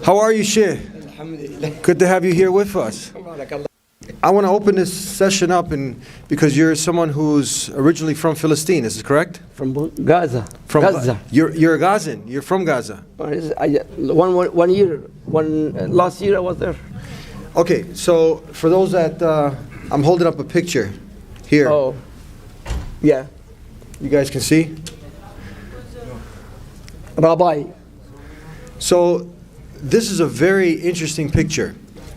How are you, Sheikh? Good to have you here with us. I want to open this session up because you're someone who's originally from Palestine, is this correct? From Gaza. From Gaza. You're a Gazan. You're from Gaza. Last year I was there. Okay, so for those that I'm holding up a picture here. Oh, yeah. You guys can see. Rabbi. So this is a very interesting picture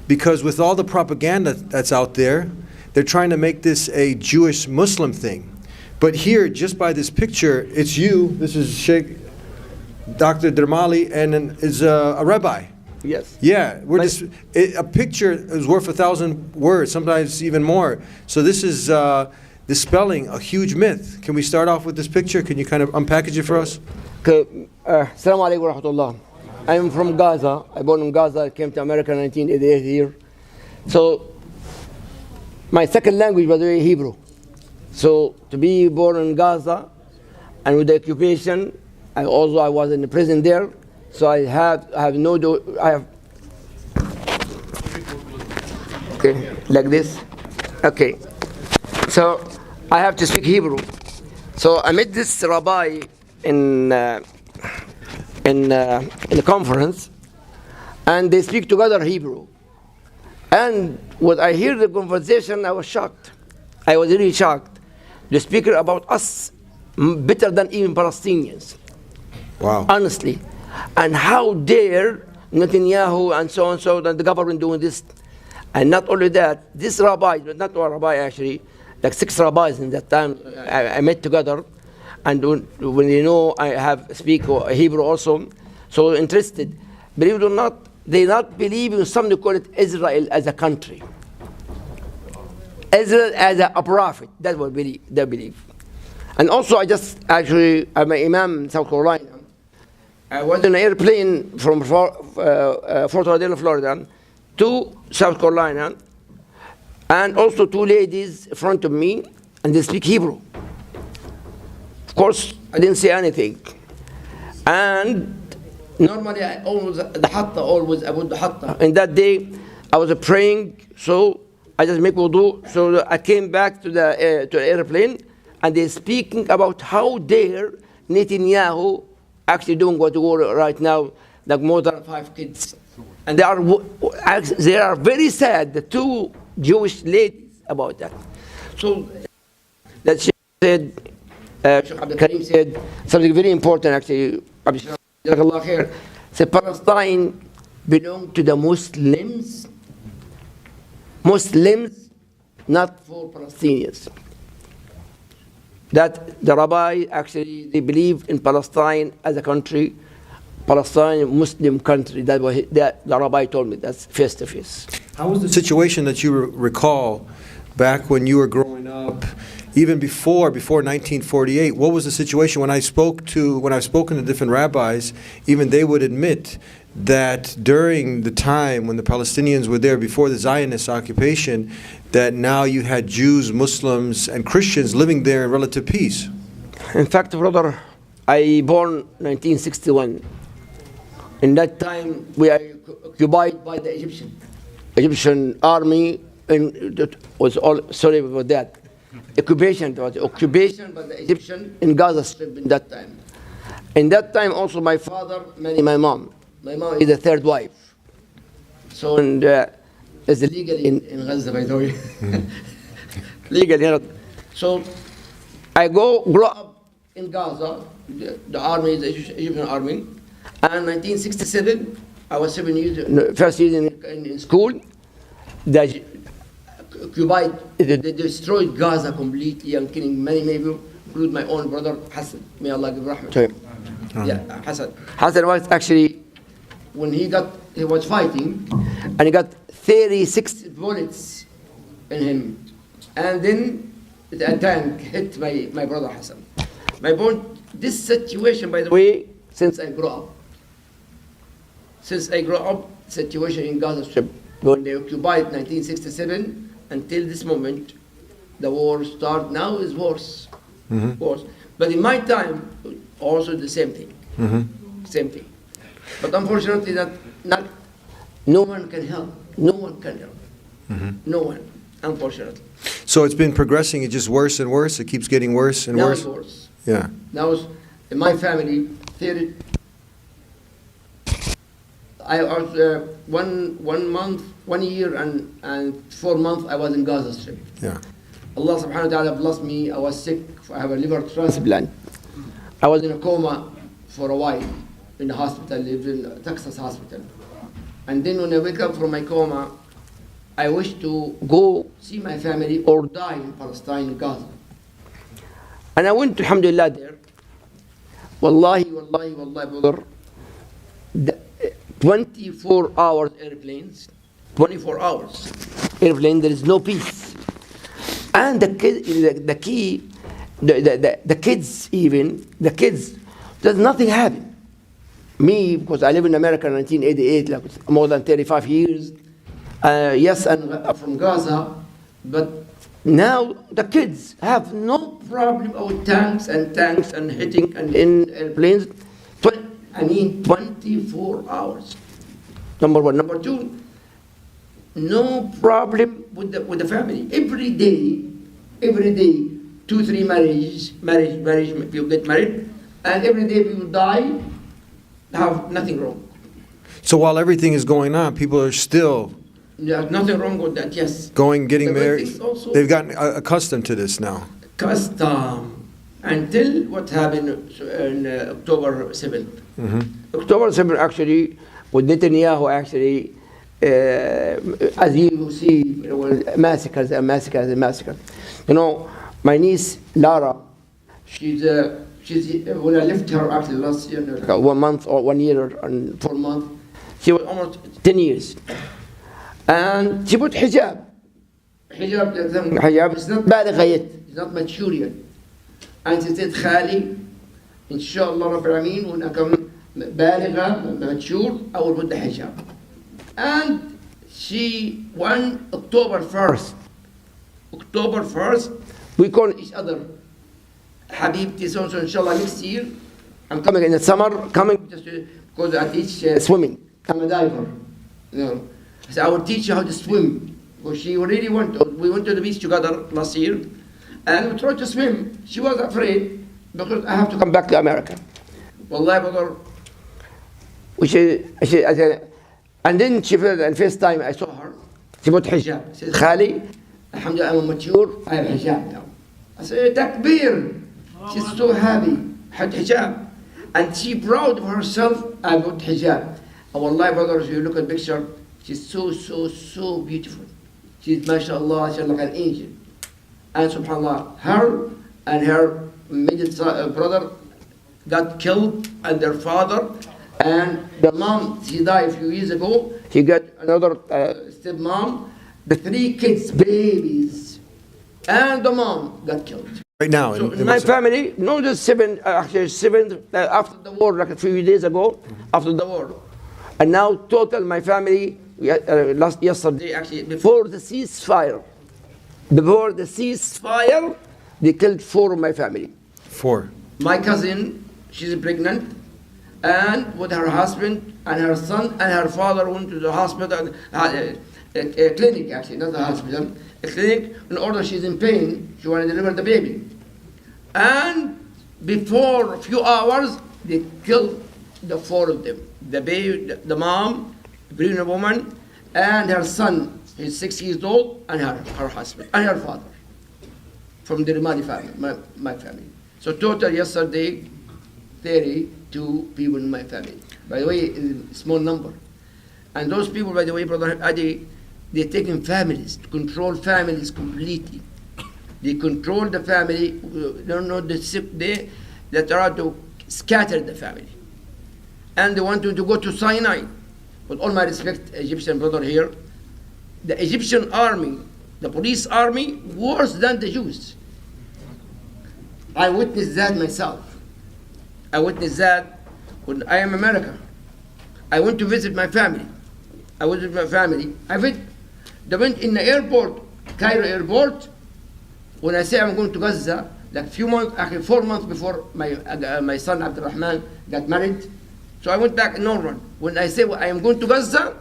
because with all the propaganda that's out there, they're trying to make this a Jewish Muslim thing. But here, just by this picture, it's you. This is Sheikh Dr. Dremali, and is a rabbi. Yes. Yeah, a picture is worth 1,000 words, sometimes even more. So this is dispelling a huge myth. Can we start off with this picture? Can you kind of unpackage it for us? Assalamu alaikum wa rahmatullah. I'm from Gaza. I born in Gaza. I came to America in 1988 here. So my second language was Hebrew. So to be born in Gaza and with the occupation, I was in the prison there. So I have okay, like this. Okay. So I have to speak Hebrew. So I met this rabbi in a conference, and they speak together Hebrew. And when I hear the conversation, I was shocked. I was really shocked. The speaker about us better than even Palestinians. Wow. Honestly. And how dare Netanyahu and so and the government doing this. And not only that, this rabbi, not one rabbi actually, like 6 rabbis in that time I met together. And when they know I speak Hebrew also, so interested. Believe it or not, they not believe in something call it Israel as a country. Israel as a prophet. That's what they believe. And also I'm an imam in South Carolina. I was in an airplane from Fort Lauderdale, Florida, to South Carolina, and also 2 ladies in front of me, and they speak Hebrew. Of course, I didn't say anything. And normally I always about the hatta. And that day I was praying, so I just make wudu. So I came back to the airplane, and they're speaking about how dare Netanyahu actually doing what war right now, like more than 5 kids. And they are very sad, the 2 Jewish ladies, about that. So that she said, Sheikh Abdul Karim said something very important actually. Said Palestine belong to the Muslims, not for Palestinians. That the rabbi actually, they believe in Palestine as a country, Palestine Muslim country. That the rabbi told me. That's face to face. How was the situation that you recall back when you were growing up? Even before 1948, what was the situation? When I've spoken to different rabbis, even they would admit that during the time when the Palestinians were there before the Zionist occupation, that now you had Jews, Muslims, and Christians living there in relative peace. In fact, brother, I born 1961. In that time, we are occupied by the Egyptian army, and it was all sorry about that. Occupation by the Egyptian in Gaza Strip in that time. In that time also my father married my mom. My mom is the 3rd wife. So it's illegal in Gaza, by the way. Legal. So I grow up in Gaza, the army, the Egyptian army. And 1967, I was 7 years, first year in school. They destroyed Gaza completely and killing many people, including my own brother Hassan. May Allah give rahmah to him. Yeah, Hassan. Hassan was actually, when he was fighting, and he got 36 bullets in him. And then a tank hit my brother Hassan. This situation, by the way, since I grew up, situation in Gaza Strip, when they occupied 1967, until this moment, the war started. Now is worse. Worse. But in my time, also the same thing. Same thing. But unfortunately, no one can help. No one can help. No one, unfortunately. So it's been progressing, it's just worse and worse, it keeps getting worse and Now worse? it's worse. Yeah. Now it's, in my family, theory, I was 1 month, 1 year and 4 months I was in Gaza Strip. Yeah. Allah subhanahu wa ta'ala blessed me. I was sick. I have a liver transplant. I was in a coma for a while in the hospital, lived in Texas hospital. And then when I wake up from my coma, I wish to go see my family or die in Palestine, in Gaza. And I went to Alhamdulillah there. Wallahi, wallahi, wallahi, brother. 24 hours airplanes, 24 hours airplane, there is no peace. And the kids, there's nothing happen. Me, because I live in America in 1988, like more than 35 years. Yes, I'm from Gaza, but now the kids have no problem with tanks and hitting and in airplanes. 24 hours. Number one. Number two, no problem with the family. Every day, 2-3 marriage, people get married, and every day people die, have nothing wrong. So while everything is going on, people are still There's nothing wrong with that, yes. getting The married. thing also- They've gotten accustomed to this now. Custom until what happened in October 7th. October 7th actually, with Netanyahu actually, as you see, massacres. You know, my niece Lara, she's when I left her actually last year, like 1 month or 1 year and 4 months, she was almost 10 years. And she put hijab. Hijab is not بالغة yet, it's not mature yet. And she said, Khali, inshallah Rabbil Alameen, when I come بالغة, mature, I will put the hijab. And she, October 1st, we call each other Habibti, so inshallah next year, I'm coming in the summer, just because I teach swimming. I'm a diver. You know. So I will teach you how to swim. Because she really we went to the beach together last year, and we tried to swim. She was afraid because I have to come back to America. Wallahi, brother. And then she felt, the first time I saw her, she put hijab. She said, Khali, alhamdulillah, I'm mature, I have hijab now. I said, Takbir. She's so happy, had hijab. And she proud of herself, I put hijab. And wallahi, brothers, you look at the picture, she's so beautiful. She's, mashallah, she's like an angel. And subhanallah, her and her middle brother got killed, and their father, and the mom, she died a few years ago. He got another stepmom, the 3 kids, babies, and the mom got killed. Right now. So in my family, no, the 7, actually 7 after the war, like a few days ago, after the war. And now total my family, yesterday actually, before the ceasefire, they killed 4 of my family. 4. My cousin, she's pregnant, and with her husband and her son and her father went to the hospital, a clinic actually, not a hospital, a clinic, in order she's in pain, she wanted to deliver the baby. And before a few hours, they killed the 4 of them. The baby, the mom, the pregnant woman, and her son, he's 6 years old, and her husband, and her father, from the Demali family, my family. So total yesterday, 32 people in my family. By the way, it's a small number. And those people, by the way, Brother Adi, they're taking families, to control families completely. They control the family, don't know they try to scatter the family. And they want to go to Sinai. With all my respect, Egyptian brother here, the Egyptian army, the police army, worse than the Jews. I witnessed that myself. I witnessed that when I am America. I went to visit my family. I went in the airport, Cairo airport. When I say I'm going to Gaza, like few months, actually 4 months before my son Abdurrahman got married, So I went back normal. When I say I am going to Gaza,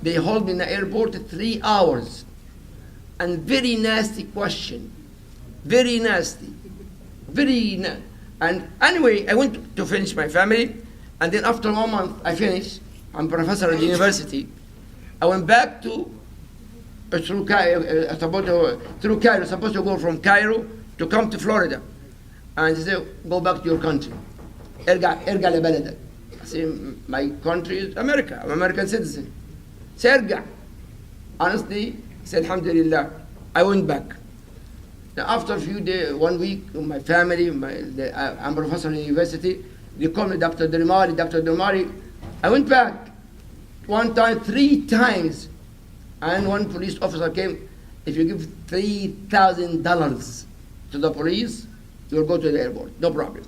they hold me in the airport 3 hours. And very nasty question. Very nasty. And anyway, I went to finish my family. And then after 1 month, I finished. I'm a professor at the university. I went back to through Cairo, supposed to go from Cairo to come to Florida. And they said, go back to your country. ارجع لبلدك. I said, my country is America. I'm an American citizen. Say, ارجع. Honestly, I said, alhamdulillah. I went back. Now, after a few days, 1 week, my family, I'm a professor in the university, they called me Dr. Dremali. I went back 1 time, 3 times. And one police officer came, if you give $3,000 to the police, you will go to the airport, no problem.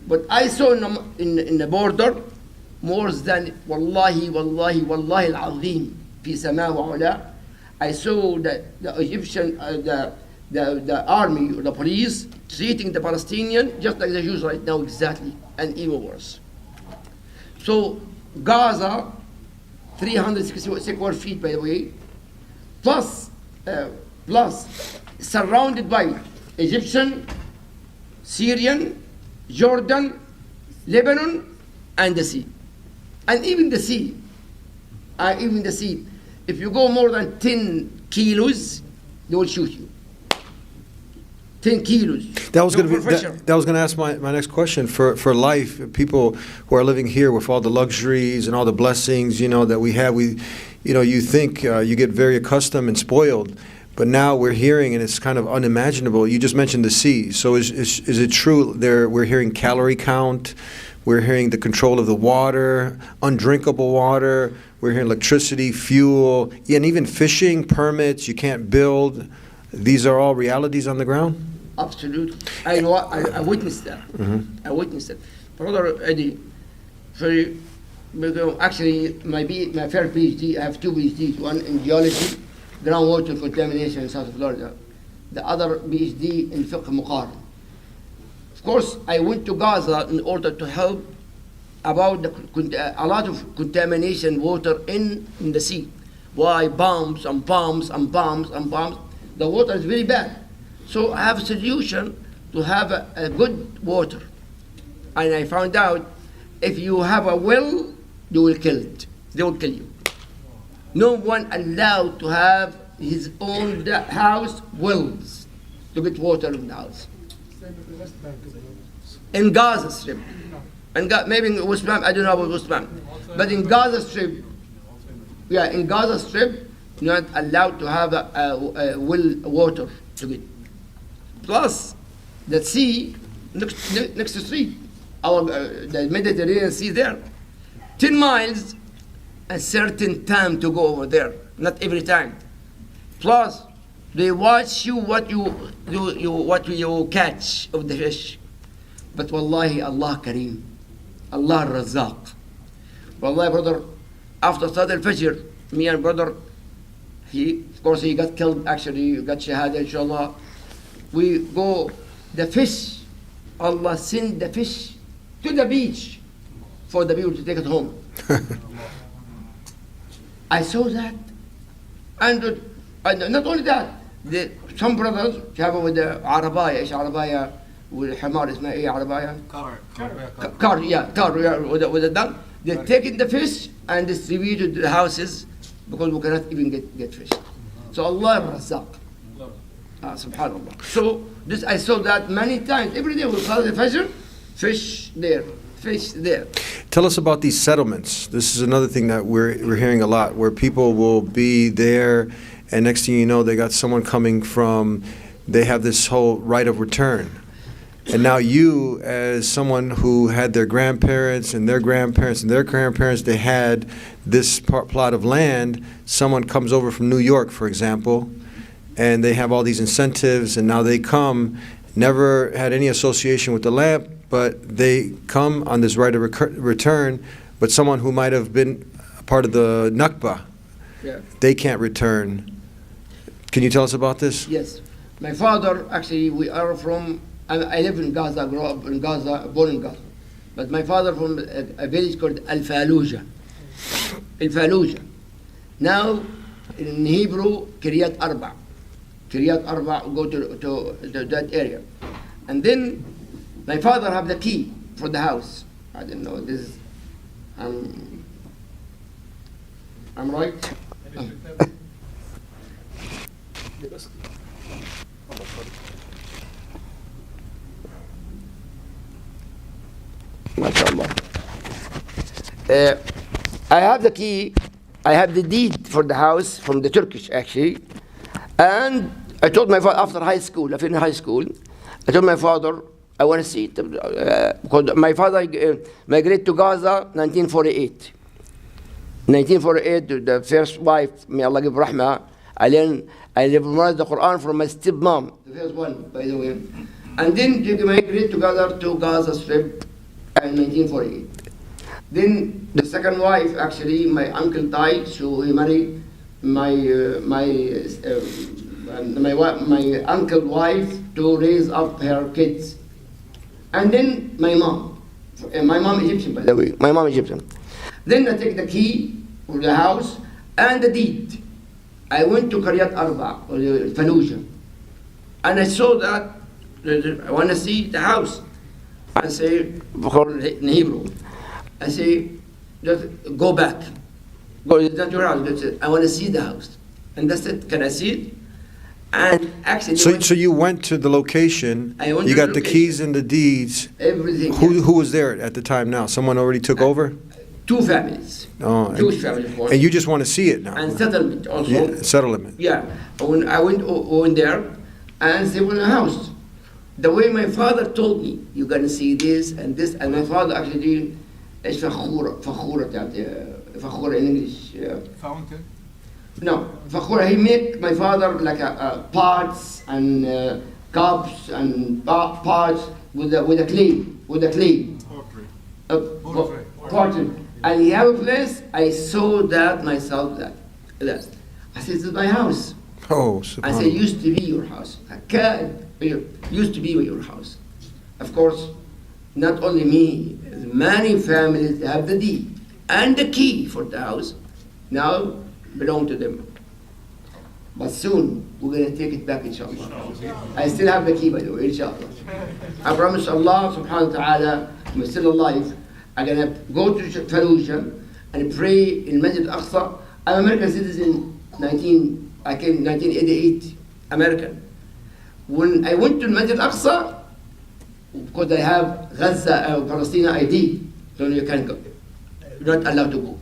But I saw in the border more than, wallahi al-azim, fi sama wa ula. I saw that the Egyptian, the army, or the police, treating the Palestinian just like the Jews right now exactly, and even worse. So Gaza, 360 square feet, by the way, plus surrounded by Egyptian, Syrian, Jordan, Lebanon, and the sea. And even the sea, if you go more than 10 kilos, they will shoot you. 10 kilos. That was going to ask my next question. For life, people who are living here with all the luxuries and all the blessings, that we have, you think you get very accustomed and spoiled, but now we're hearing, and it's kind of unimaginable. You just mentioned the sea. So is it true we're hearing calorie count, we're hearing the control of the water, undrinkable water, we're hearing electricity, fuel, and even fishing permits, you can't build. These are all realities on the ground? Absolutely. I know. I witnessed that. Mm-hmm. I witnessed it. Brother Eddie, actually, my first PhD, I have 2 PhDs, one in geology, groundwater contamination in South Florida, the other PhD in fiqh muqarn. Of course, I went to Gaza in order to help about a lot of contamination water in the sea. Why bombs and bombs and bombs and bombs? The water is very bad. So I have a solution to have a good water. And I found out if you have a well, you will kill it. They will kill you. No one allowed to have his own house wells to get water in the house. In Gaza Strip. And maybe in West Bank, I don't know about West Bank. But in Gaza Strip, in Gaza Strip, you're not allowed to have a well water to get. Plus, the sea next to the street, the Mediterranean Sea there. 10 miles, a certain time to go over there, not every time. Plus, they watch you what you catch of the fish. But wallahi, Allah Kareem, Allah Razaq. Wallahi, brother, after Salat al-Fajr, me and brother, he got killed, actually, he got shahada, inshallah. We go, the fish, Allah send the fish to the beach for the people to take it home. I saw that. And not only that, some brothers have with the عرباية, إيش عرباية والحمار اسمها إيه عرباية؟ car, with the dog. They take the fish and distribute it to the houses because we cannot even get fish. So Allah Razzaq. Subhanallah. So this I saw that many times. Every day we call the Fajr, fish there, fish there. Tell us about these settlements. This is another thing that we're hearing a lot, where people will be there, and next thing you know, they got someone coming from, they have this whole right of return. And now you, as someone who had their grandparents and their grandparents and their grandparents, they had this plot of land, someone comes over from New York, for example, and they have all these incentives, and now they come, never had any association with the land, but they come on this right of return, but someone who might have been a part of the Nakba, they can't return. Can you tell us about this? Yes. My father, actually, we are from, I live in Gaza, grew up in Gaza, born in Gaza. But my father from a village called Al-Fallujah. Al-Fallujah. Now, in Hebrew, Kiryat Arba. Kiryat Arba, go to that area. And then, my father have the key for the house. I don't know, this is, I'm right? MashaAllah. I have the key, I have the deed for the house from the Turkish actually. And I told my father after high school, I finished high school, I told my father, I want to see it. Because my father migrated to Gaza 1948. 1948, the first wife, may Allah give rahmah, I memorized the Quran from my stepmom, the first one, by the way. And then they migrated together to Gaza Strip in 1948. Then the second wife, actually, my uncle died, so he married my uncle's wife to raise up her kids. And then my mom Egyptian, by the way, my mom Egyptian. Then I take the key of the house and the deed. I went to Kiryat Arba, or Fallujah, and I saw that, I want to see the house. I say, in Hebrew, I say, just go back. Go, it's not your house. I want to see the house. And that's it. Can I see it? And actually, So you went to the location, you got the keys and the deeds. Everything. Who was there at the time now? Someone already took over? Two families. Oh, Jewish families, of course. and you just want to see it now? And settlement also. Yeah, settlement. Yeah. When I went there and they were in a house. The way my father told me, you're going to see this and this, and my father actually did, ايش فخورة in English. Fountain? No, فخورة, he make my father like a pots and cups and pots with the clay. Portrait. Portrait. And he have a place, I saw that myself, that. I said, this is my house. Oh, I said, used to be your house. Used to be your house. Of course, not only me, many families have the deed and the key for the house now belong to them. But soon, we're going to take it back, inshallah. I still have the key, by the way, inshallah. I promise Allah subhanahu wa ta'ala, I'm still alive, I'm going to go to Fallujah and pray in Masjid Aqsa. I'm an American citizen, I came in 1988, American. When I went to Masjid Aqsa, because I have Gaza, Palestine ID, so you can't go. You're not allowed to go.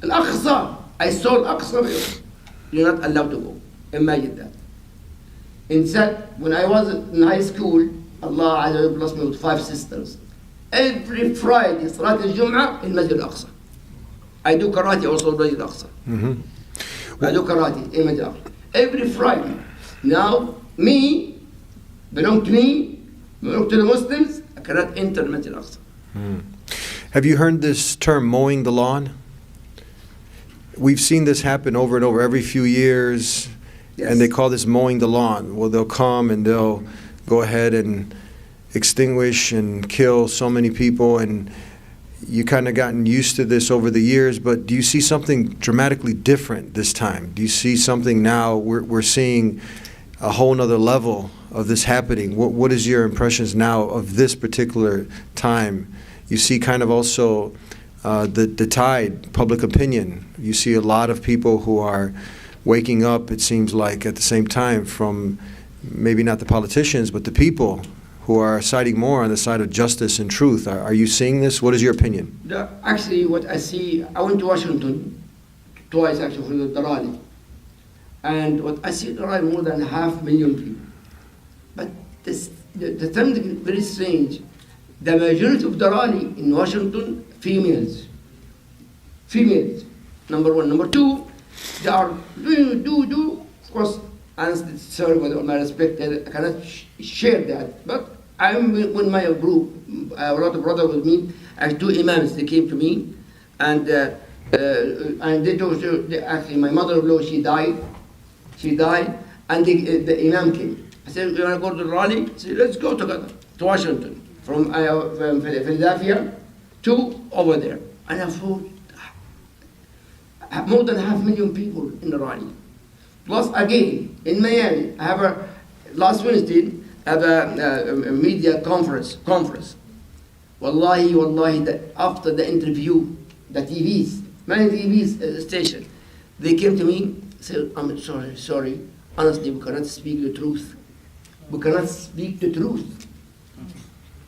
Al-Aqsa, I saw Al-Aqsa, you're not allowed to go. Imagine that. Instead, when I was in high school, Allah Azza wa blessed me with 5 sisters. Every Friday, Salat al-Jum'ah in Masjid Al-Aqsa. I do karate also in Masjid Al-Aqsa. I do karate in Masjid Al-Aqsa. Every Friday. Now, belong to the Muslims, I cannot enter Masjid Al-Aqsa. Have you heard this term, mowing the lawn? We've seen this happen over and over every few years, Yes. and they call this mowing the lawn. Well, they'll come and they'll go ahead and extinguish and kill so many people, and you kind of gotten used to this over the years, but do you see something dramatically different this time? Do you see something now, we're seeing a whole nother level of this happening? What is your impressions now of this particular time? You see kind of also the tide, public opinion. You see a lot of people who are waking up, it seems like, at the same time from maybe not the politicians, but the people who are siding more on the side of justice and truth. Are you seeing this? What is your opinion? Actually, what I see, I went to Washington twice actually for the Demali. And what I see there are more than 500,000 people. But the something very strange. The majority of Demali in Washington, females. Females, number one. Number two, they are do. Of course, honestly, sorry with all my respect, I cannot share that. But I'm with my group, a lot of brothers with me, and 2 imams, they came to me, and they told, actually, my mother-in-law, she died, and the imam came. I said, you want to go to the rally? I said, let's go together to Washington. from Philadelphia to over there. And I thought, more than 500,000 people in the rally. Plus, again, in Miami, I have last Wednesday, I have a media conference. Wallahi, after the interview, the TVs, many TVs station, they came to me, said, I'm sorry, honestly, we cannot speak the truth. We cannot speak the truth.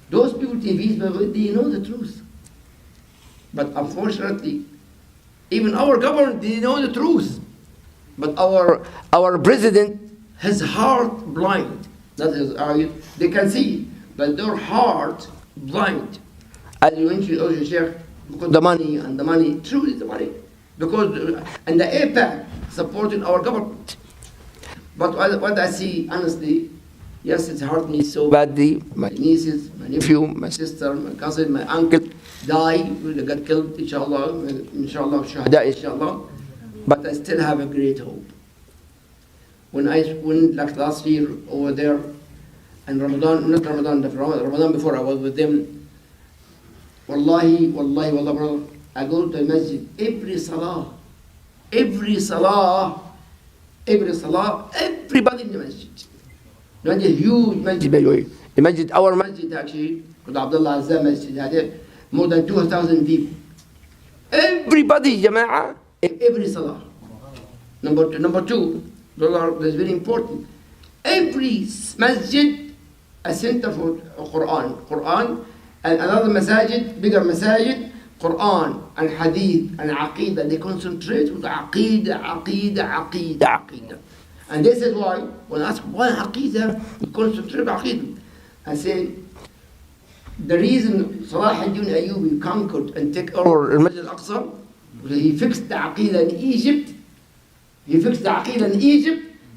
Those people, TVs, they know the truth. But unfortunately, even our government, they know the truth. But our president, his heart blind. That is, they can see, but their heart blind. As you mentioned, oh, Sheikh, because the money, truly the money. Because, and the APAC supporting our government. But what I see, honestly, yes, it hurt me so badly. My nieces, my nephew, my sister, my cousin, my uncle died, they got killed, inshallah, shuhada, inshallah. But I still have a great hope. When like last year over there, and Ramadan before I was with them, wallahi, brother, I go to the masjid, every salah, everybody in the masjid. Not a huge masjid, by the way. The masjid, our masjid actually, called Abdullah Azza Masjid, had more than 2,000 people. Everybody, Jama'ah, in every salah. Number two, that's very important. Every masjid, a center for Quran, and another masajid, bigger masajid, Quran and Hadith and Aqidah. They concentrate on Aqidah. And this is why, when I ask why Aqidah, we concentrate on Aqidah. I say, the reason Salah ad-Din Ayyubi conquered and took over the Masjid al-Aqsa, he fixed the Aqidah in Egypt.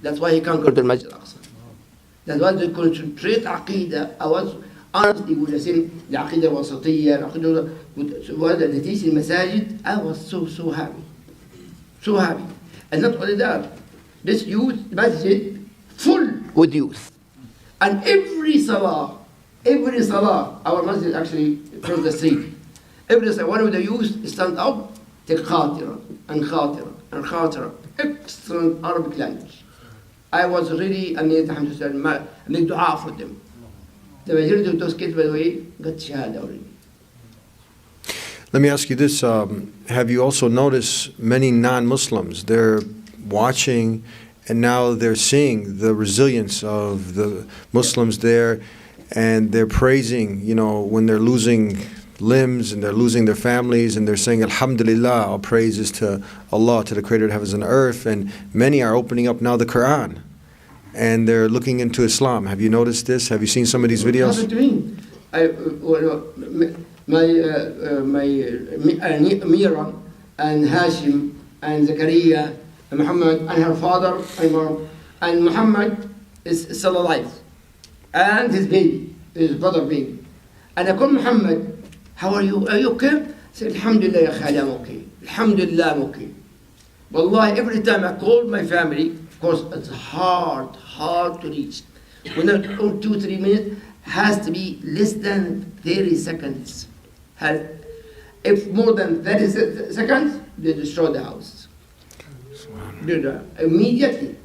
That's why he conquered the Masjid al-Aqsa. That's why they concentrate Aqidah. I was honestly, when I say the Aqidah was Satiyya, the teaching Masajid, I was so happy. So happy. And not only that, this youth masjid full with youth. And every salah, our masjid actually across the street, every salah, one of the youth stand up, take khatira and khatira. Excellent Arabic language. I was really amazed, alhamdulillah, make dua for them. The majority of those kids, by the way, got shahada already. Let me ask you this. Have you also noticed many non-Muslims, they're watching and now they're seeing the resilience of the Muslims there, and they're praising, when they're losing limbs and they're losing their families, and they're saying, Alhamdulillah, all praises to Allah, to the Creator of heavens and earth. And many are opening up now the Quran, and they're looking into Islam. Have you noticed this? Have you seen some of these videos? Mira and Hashim and Zakaria and Muhammad and her father and Muhammad is still alive, and his brother baby. And I call Muhammad, how are you? Are you okay? I said, Alhamdulillah, ya khali, I'm okay. Alhamdulillah, I'm okay. Wallahi, every time I call my family, of course, it's hard to reach. When I call 2-3 minutes, has to be less than 30 seconds. If more than 30 seconds, they destroy the house. Immediately.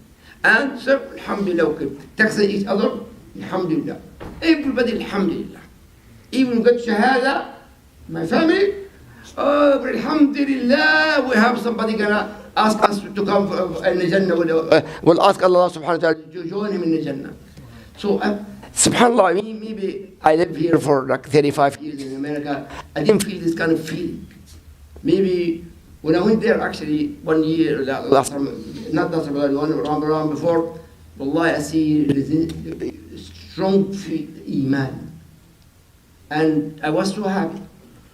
And so, Alhamdulillah, okay. Text each other, Alhamdulillah. Everybody, Alhamdulillah. Even got Shahada, my family, oh, but Alhamdulillah, we have somebody gonna ask us to come in the Jannah. We'll ask Allah subhanahu wa ta'ala to join him in the Jannah. So, subhanAllah, maybe I live here for like 35 years in America. I didn't feel this kind of feeling. Maybe when I went there, actually, 1 year, not last Ramadan, one Ramadan before, wallahi, I see strong iman. And I was so happy,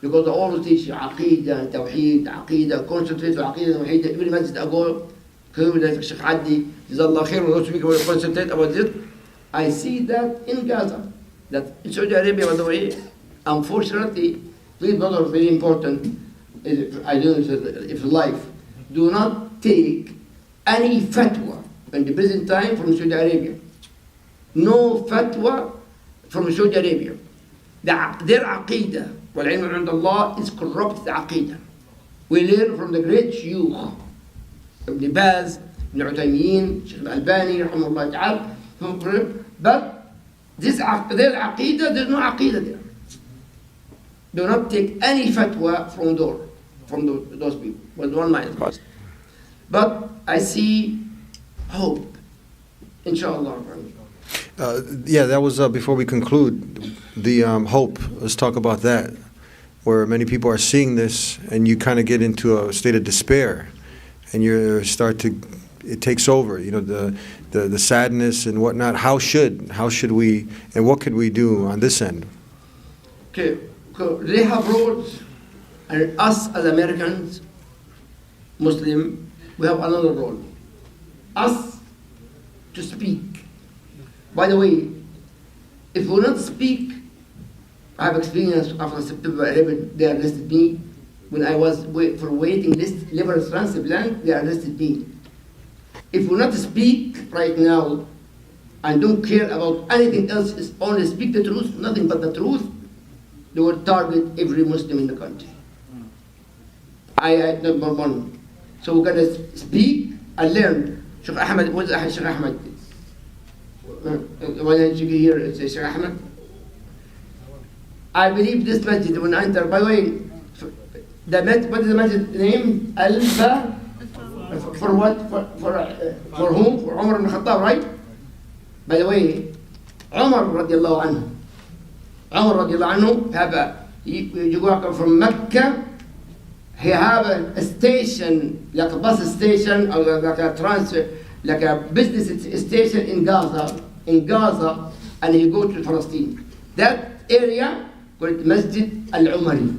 because I always teach Aqidah and Tawheed, Aqidah, concentrate on Aqidah and Tawheed. Every masjid I go, Sheikh Addi, Jazallah khair, and those people concentrate about it. I see that in Gaza, that in Saudi Arabia, by the way, unfortunately, please, brother, very important, if life, do not take any fatwa in the present time from Saudi Arabia. No fatwa from Saudi Arabia. Their aqidah, والعلم عند Allah, is corrupt aqidah. We learn from the great shuyukh, Ibn Baz, Ibn Uthaymeen, Shaykh al-Albani, rahimahullah ta'ala. But their aqidah, there's no aqidah there. Do not take any fatwa from those people. With one mind, of course. But I see hope, inshallah. Yeah, that was before we conclude the hope. Let's talk about that, where many people are seeing this, and you kind of get into a state of despair, and it takes over. You know, the sadness and whatnot. How should we, and what could we do on this end? Okay, they have roles, and us as Americans, Muslim, we have another role. Us to speak. By the way, if we not speak, I have experience after September 11, they arrested me. When I was for waiting list, liberal transplant, they arrested me. If we not speak right now and don't care about anything else, is only speak the truth, nothing but the truth, they will target every Muslim in the country. I number one. So we're gonna speak and learn. Sheikh Ahmed, what is Sheikh Ahmed? Why don't you here, Sheikh Ahmed? I believe this masjid, when I enter, by the way, what is the masjid name? Alba? For what? For whom? For Umar ibn Khattab, right? By the way, Umar radiallahu anhu. Umar radiallahu anhu, you go from Mecca, he have a station, like a bus station, or like a transfer, like a business station in Gaza, and he go to Palestine. That area called Masjid al-Umari.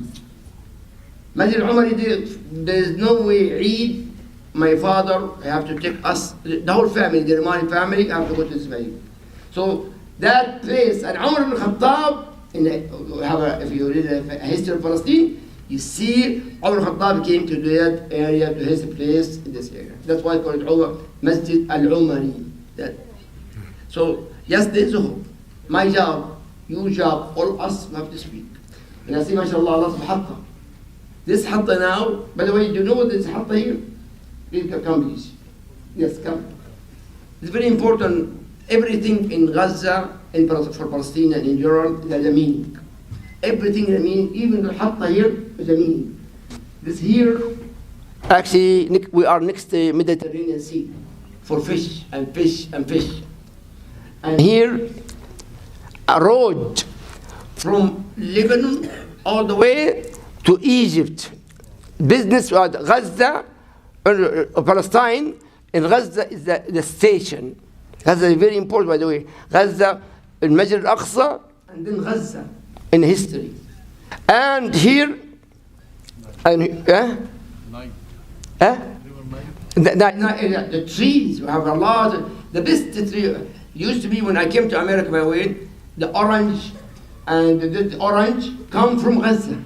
Masjid al-Umari, there is no way Eid, my father, I have to take us, the whole family, the Demali family, have to go to this masjid. So that place, and Umar ibn Khattab, if you read a history of Palestine, you see Umar ibn Khattab came to that area, to his place in this area. That's why it's called Masjid al-Umari. So yes, there's a hope. My job, your job, all us have to speak. And I see, mashallah, Allah's hatta. This hatta now, by the way, do you know what is hatta here? Please come, please. Yes, come. It's very important. Everything in Gaza, for Palestine and in Europe, there's a meaning. Everything has a meaning. Even the hatta here is a meaning. This here, actually, we are next to the Mediterranean Sea for fish and fish and fish. And here, a road from Lebanon all the way to Egypt. Business with Gaza, Palestine, and Gaza is the station. Gaza is very important, by the way. Gaza, in Masjid al-Aqsa, and then Gaza in history. And here, the trees, we have a lot. The best tree used to be when I came to America, by the way, the orange, and the orange come from Gaza.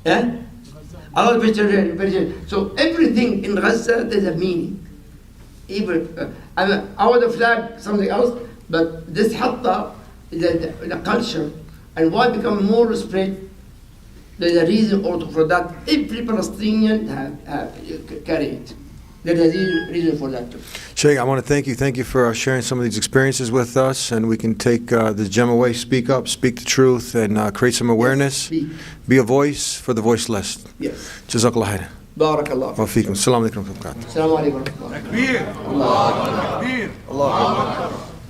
A lot of vegetarian. So everything in Gaza, there's a meaning. Even I would have flagged something else, but this hatta is the culture, and why become more spread. There's a reason also for that. Every Palestinian have carried it. There's a reason for that too. Sheikh, I want to thank you. Thank you for sharing some of these experiences with us, and we can take this gem away. Speak up, speak the truth, and create some awareness. Yes, be a voice for the voiceless. Yes. Jazakallah khairan. Barakallah. Wa fikum. Assalamu alaikum. Assalamu alaikum. Takbir. Allah. Takbir. Allah.